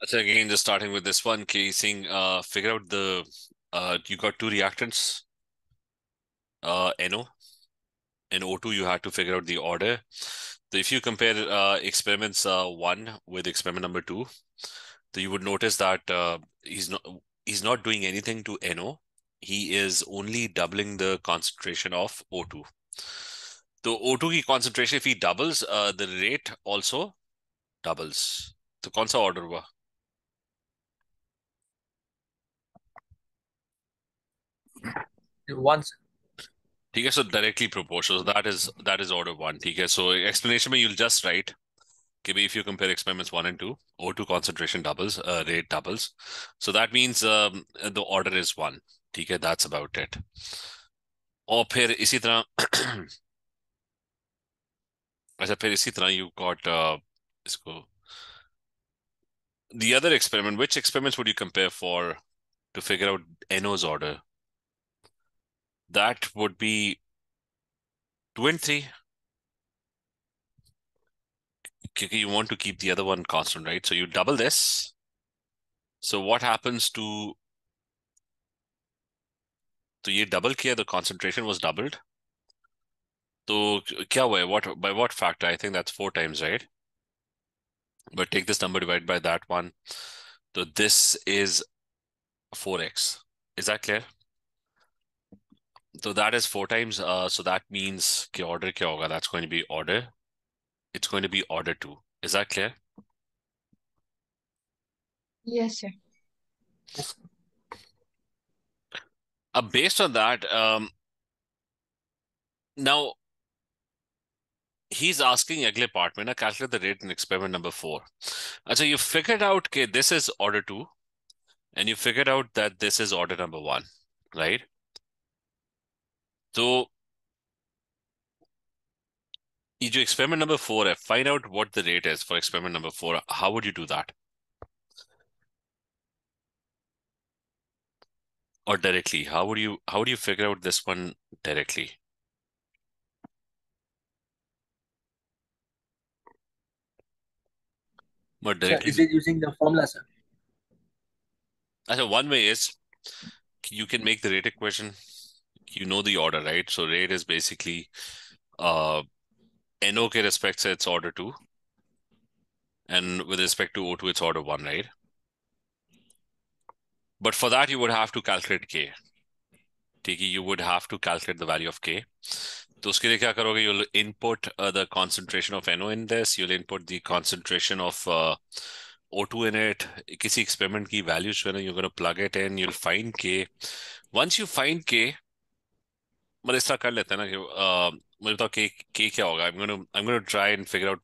So again, just starting with this one, casing, figure out the, you got two reactants, NO and O2, you had to figure out the order. So if you compare experiments one with experiment number two, so you would notice that he's not doing anything to NO. He is only doubling the concentration of O2. So O2 की concentration if he doubles, the rate also doubles. तो कौन सा order हुआ? Once. ठीक है, so directly proportional. So that is order one. ठीक है, so explanation में you'll just write कि if you compare experiments one and two, O2 concentration doubles, rate doubles. So that means the order is one. ठीक है, that's about it. और फिर इसी तरह अच्छा फिर इसी तरह you got इसको the other experiment. Which experiments would you compare for to figure out NO's order? That would be 2 and 3. You want to keep the other one constant, right? So you double this. So what happens to, तो ये double किया, the concentration was doubled. तो क्या हुआ है? By what factor? I think that's 4 times, right? But take this number divided by that one. So this is 4x. Is that clear? So that is 4 times. So that means कि order क्या होगा? That's going to be order. It's going to be order 2. Is that clear? Yes, sir. Yes. Based on that, now he's asking अगले part में ना calculate the rate in experiment number 4. अच्छा, you figured out कि this is order 2 and you figured out that this is order number 1, right? तो ये जो experiment number 4 है, find out what the rate is for experiment number 4. How would you do that? Or directly, how would you figure out this one directly? But Sir, directly, is it using the formula, sir? so one way is you can make the rate equation. You know the order, right? So rate is basically NO के respect से it's order 2, and with respect to O2 it's order 1, right? But for that you would have to calculate K. ठीक है, you would have to calculate the value of K. तो उसके लिए क्या करोगे? You'll input the concentration of NO in this. You'll input the concentration of O2 in it. किसी experiment की values जो है ना, you're going to plug it in. You'll find K. Once you find K, मतलब इस तरह कर लेते हैं ना कि मुझे बताओ K क्या होगा? I'm going to try and figure out.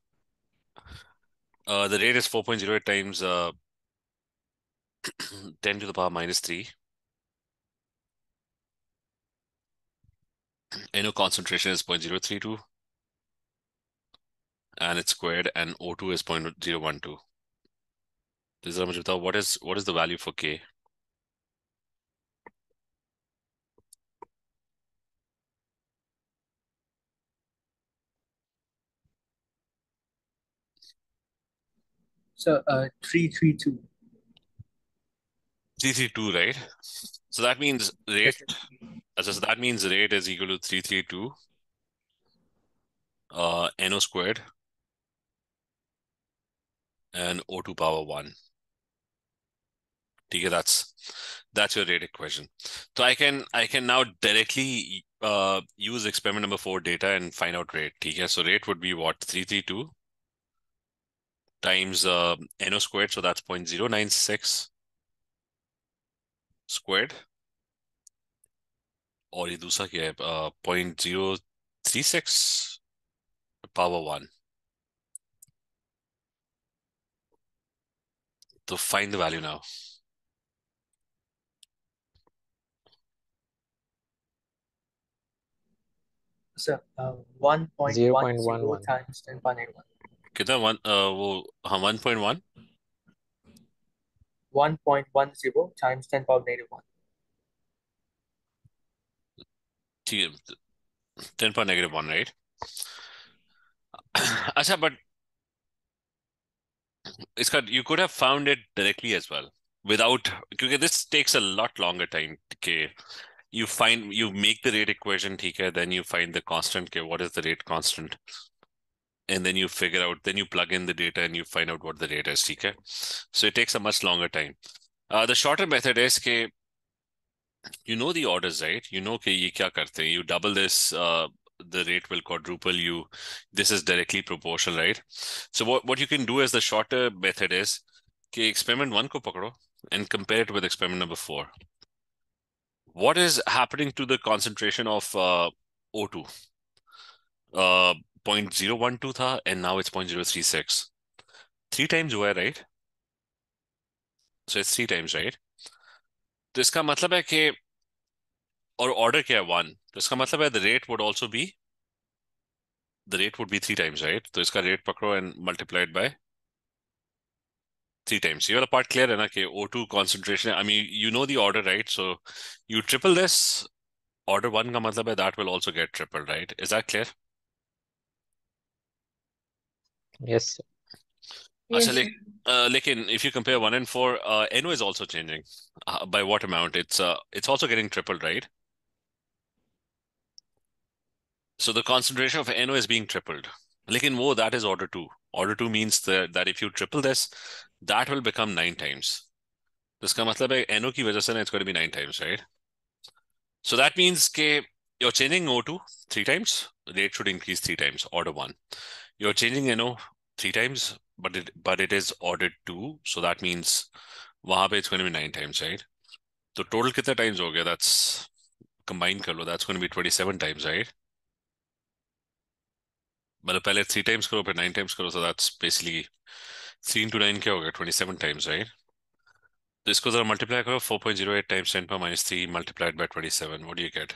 The rate is 4.08 times 10 to the power minus 3. NO concentration is 0.032 and it's squared, and O2 is 0.012. This is मुझे बताओ what is the value for K? So 332. 332, right? So that means rate. Yes, sir. So that means rate is equal to 332 NO squared and O2 power 1. ठीक है, that's your rate equation. So I can now directly use experiment number 4 data and find out rate. ठीक है, so rate would be what? 332 times NO squared, so that's 0.096 squared. और ये दूसरा क्या है? 0.036 power 1. So find the value now. Sir, 1.10 0.11. times 10.81. कितना? वो हाँ 1.1. 1.10 times 10 power negative 1. ठीक है, 10 power -1, right? अच्छा, but you could have found it directly as well without, because this takes a lot longer time. Okay, you make the rate equation, okay, then you find the constant. Okay, what is the rate constant? And then you figure out, then you plug in the data and you find out what the rate is, okay? So it takes a much longer time. The shorter method is that you know the orders, right? You know कि ये क्या करते हैं. You double this, the rate will quadruple you. This is directly proportional, right? So what you can do is the shorter method is कि experiment 1 को पकड़ो and compare it with experiment number 4. What is happening to the concentration of O2? 0.012 था and now it's 0.036. 3 times हुआ है, right? So it's 3 times, right? तो इसका मतलब है कि, और order क्या है 1, तो इसका मतलब है the rate would be 3 times, right? तो इसका rate पकड़ो and multiply it by 3 times. ये वाला part clear है ना कि O2 concentration, I mean, you know the order, right? So you triple this, order 1 का मतलब है that will also get tripled, right? Is that clear? Yes, sir. अच्छा, Yes, sir. लेकिन if you compare 1 and 4, NO is also changing. By what amount? It's also getting tripled, right? So the concentration of NO is being tripled. Lekin wo, that is order 2. Order 2 means that if you triple this, that will become 9 times. Iska matlab hai NO ki wajah se na it's going to be 9 times, right? So that means ke you're changing O2 3 times, rate should increase 3 times, order 1. You're changing NO 3 times, but it is ordered 2, so that means wahan pe it's going to be 9 times, right? So total kitna times ho gaya? That's combined kar lo, that's going to be 27 times, right? मतलब पहले 3 times करो फिर 9 times करो, so that's basically 3 into 9 क्या हो गया? 27 times, right? तो इसको जरा मल्टीप्लाई करो, 4.08 times 10 power minus 3 multiplied by 27. What do you get?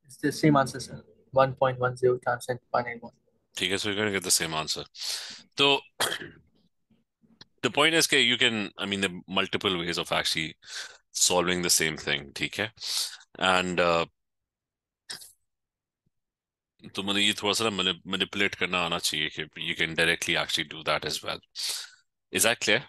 It's the same answer, sir. 1.10 times 10 to the power 91. ठीक है, so you're going to get the same answer. So the point is that you can, I mean, there are multiple ways of actually solving the same thing, ठीक है? And तो मतलब ये थोड़ा सा manipulate करना आना चाहिए कि you can directly actually do that as well. Is that clear?